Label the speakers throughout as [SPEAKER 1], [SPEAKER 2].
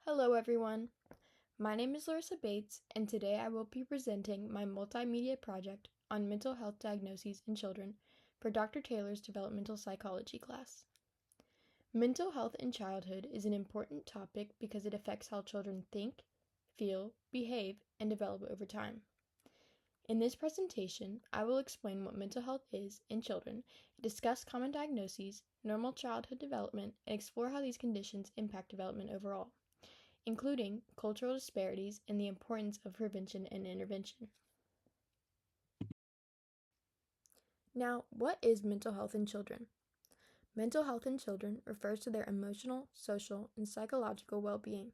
[SPEAKER 1] Hello everyone, my name is Larissa Bates and today I will be presenting my multimedia project on mental health diagnoses in children for Dr. Taylor's developmental psychology class. Mental health in childhood is an important topic because it affects how children think, feel, behave, and develop over time. In this presentation, I will explain what mental health is in children, discuss common diagnoses, normal childhood development, and explore how these conditions impact development overall, including cultural disparities and the importance of prevention and intervention. Now, what is mental health in children? Mental health in children refers to their emotional, social, and psychological well-being.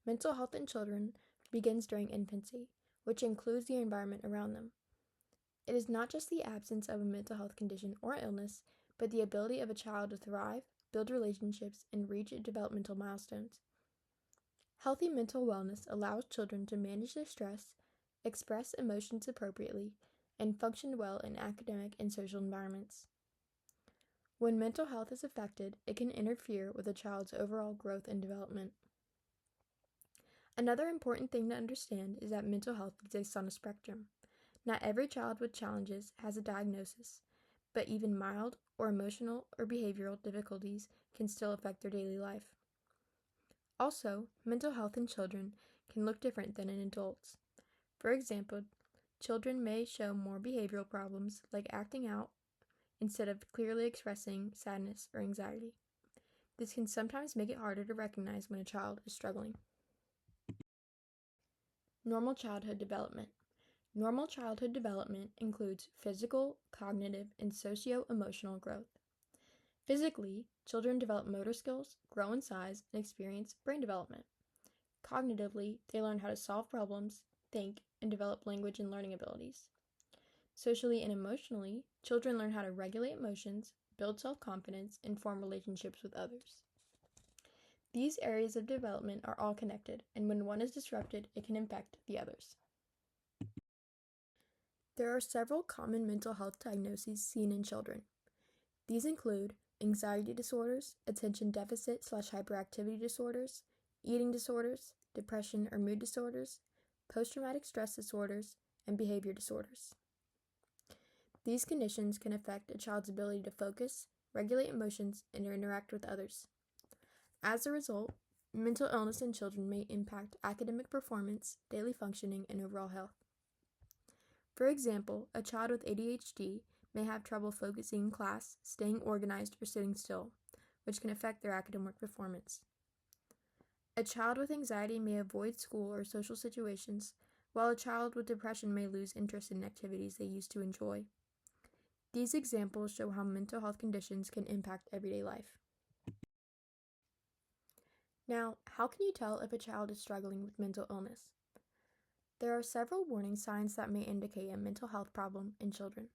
[SPEAKER 1] Mental health in children begins during infancy, which includes the environment around them. It is not just the absence of a mental health condition or illness, but the ability of a child to thrive, build relationships, and reach developmental milestones. Healthy mental wellness allows children to manage their stress, express emotions appropriately, and function well in academic and social environments. When mental health is affected, it can interfere with a child's overall growth and development. Another important thing to understand is that mental health exists on a spectrum. Not every child with challenges has a diagnosis, but even mild or emotional or behavioral difficulties can still affect their daily life. Also, mental health in children can look different than in adults. For example, children may show more behavioral problems like acting out instead of clearly expressing sadness or anxiety. This can sometimes make it harder to recognize when a child is struggling. Normal childhood development. Normal childhood development includes physical, cognitive, and socio-emotional growth. Physically, children develop motor skills, grow in size, and experience brain development. Cognitively, they learn how to solve problems, think, and develop language and learning abilities. Socially and emotionally, children learn how to regulate emotions, build self-confidence, and form relationships with others. These areas of development are all connected, and when one is disrupted, it can affect the others. There are several common mental health diagnoses seen in children. These include anxiety disorders, attention deficit/hyperactivity disorders, eating disorders, depression or mood disorders, post-traumatic stress disorders, and behavior disorders. These conditions can affect a child's ability to focus, regulate emotions, and interact with others. As a result, mental illness in children may impact academic performance, daily functioning, and overall health. For example, a child with ADHD may have trouble focusing in class, staying organized, or sitting still, which can affect their academic performance. A child with anxiety may avoid school or social situations, while a child with depression may lose interest in activities they used to enjoy. These examples show how mental health conditions can impact everyday life. Now, how can you tell if a child is struggling with mental illness? There are several warning signs that may indicate a mental health problem in children.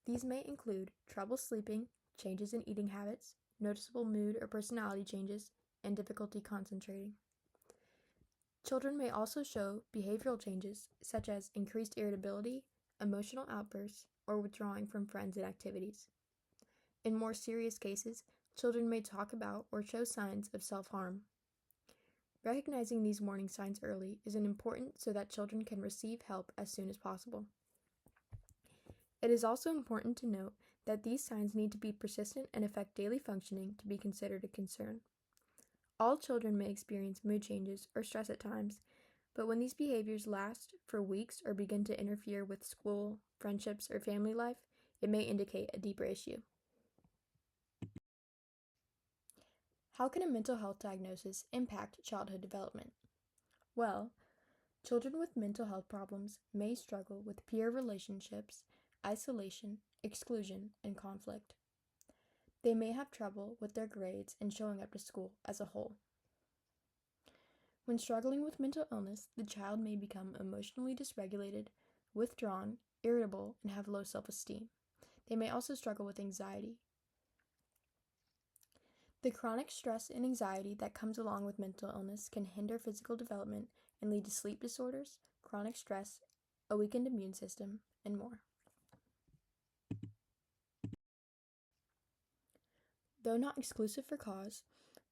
[SPEAKER 1] These may include trouble sleeping, changes in eating habits, noticeable mood or personality changes, and difficulty concentrating. Children may also show behavioral changes such as increased irritability, emotional outbursts, or withdrawing from friends and activities. In more serious cases, children may talk about or show signs of self-harm. Recognizing these warning signs early is important so that children can receive help as soon as possible. It is also important to note that these signs need to be persistent and affect daily functioning to be considered a concern. All children may experience mood changes or stress at times, but when these behaviors last for weeks or begin to interfere with school, friendships, or family life, it may indicate a deeper issue. How can a mental health diagnosis impact childhood development? Well, children with mental health problems may struggle with peer relationships, isolation, exclusion, and conflict. They may have trouble with their grades and showing up to school as a whole. When struggling with mental illness, the child may become emotionally dysregulated, withdrawn, irritable, and have low self-esteem. They may also struggle with anxiety. The chronic stress and anxiety that comes along with mental illness can hinder physical development and lead to sleep disorders, chronic stress, a weakened immune system, and more. Though not exclusive for cause,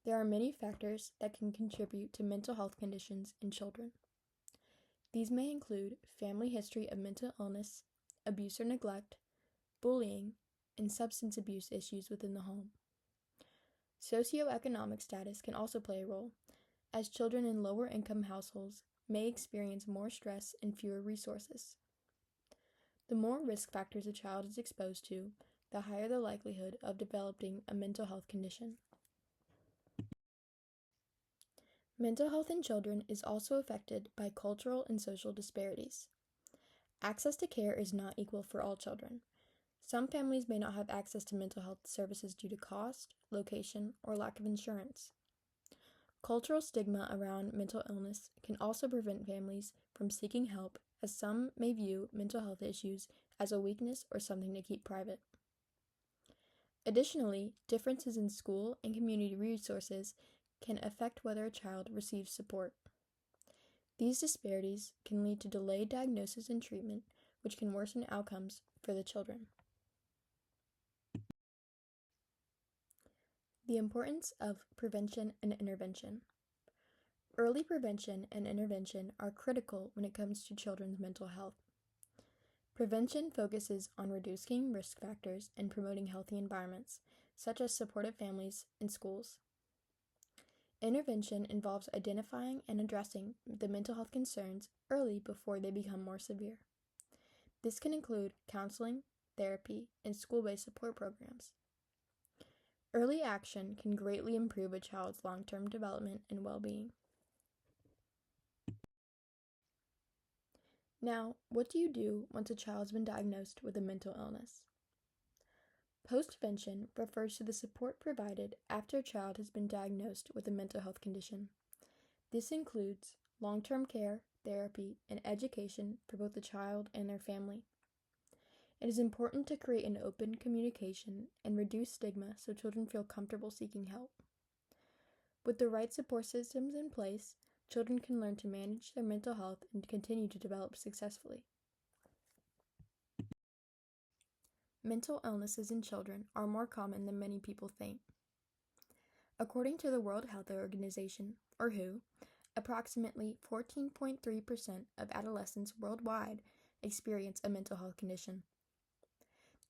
[SPEAKER 1] There are many factors that can contribute to mental health conditions in children. These may include family history of mental illness, abuse or neglect, bullying, and substance abuse issues within the home. Socioeconomic status can also play a role, as children in lower income households may experience more stress and fewer resources. The more risk factors a child is exposed to, the higher the likelihood of developing a mental health condition. Mental health in children is also affected by cultural and social disparities. Access to care is not equal for all children. Some families may not have access to mental health services due to cost, location, or lack of insurance. Cultural stigma around mental illness can also prevent families from seeking help, as some may view mental health issues as a weakness or something to keep private. Additionally, differences in school and community resources can affect whether a child receives support. These disparities can lead to delayed diagnosis and treatment, which can worsen outcomes for the children. The importance of prevention and intervention. Early prevention and intervention are critical when it comes to children's mental health. Prevention focuses on reducing risk factors and promoting healthy environments, such as supportive families and schools. Intervention involves identifying and addressing the mental health concerns early before they become more severe. This can include counseling, therapy, and school-based support programs. Early action can greatly improve a child's long-term development and well-being. Now, what do you do once a child's been diagnosed with a mental illness? Postvention refers to the support provided after a child has been diagnosed with a mental health condition. This includes long-term care, therapy, and education for both the child and their family. It is important to create an open communication and reduce stigma so children feel comfortable seeking help. With the right support systems in place, children can learn to manage their mental health and continue to develop successfully. Mental illnesses in children are more common than many people think. According to the World Health Organization, or WHO, approximately 14.3% of adolescents worldwide experience a mental health condition.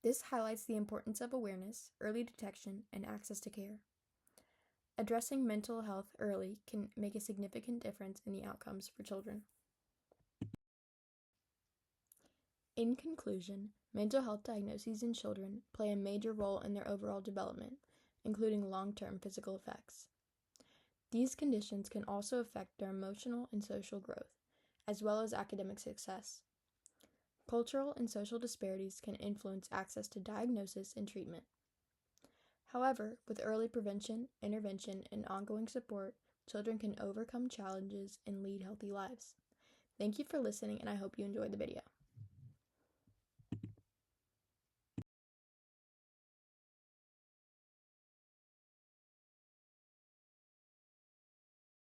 [SPEAKER 1] This highlights the importance of awareness, early detection, and access to care. Addressing mental health early can make a significant difference in the outcomes for children. In conclusion, mental health diagnoses in children play a major role in their overall development, including long-term physical effects. These conditions can also affect their emotional and social growth, as well as academic success. Cultural and social disparities can influence access to diagnosis and treatment. However, with early prevention, intervention, and ongoing support, children can overcome challenges and lead healthy lives. Thank you for listening, and I hope you enjoyed the video.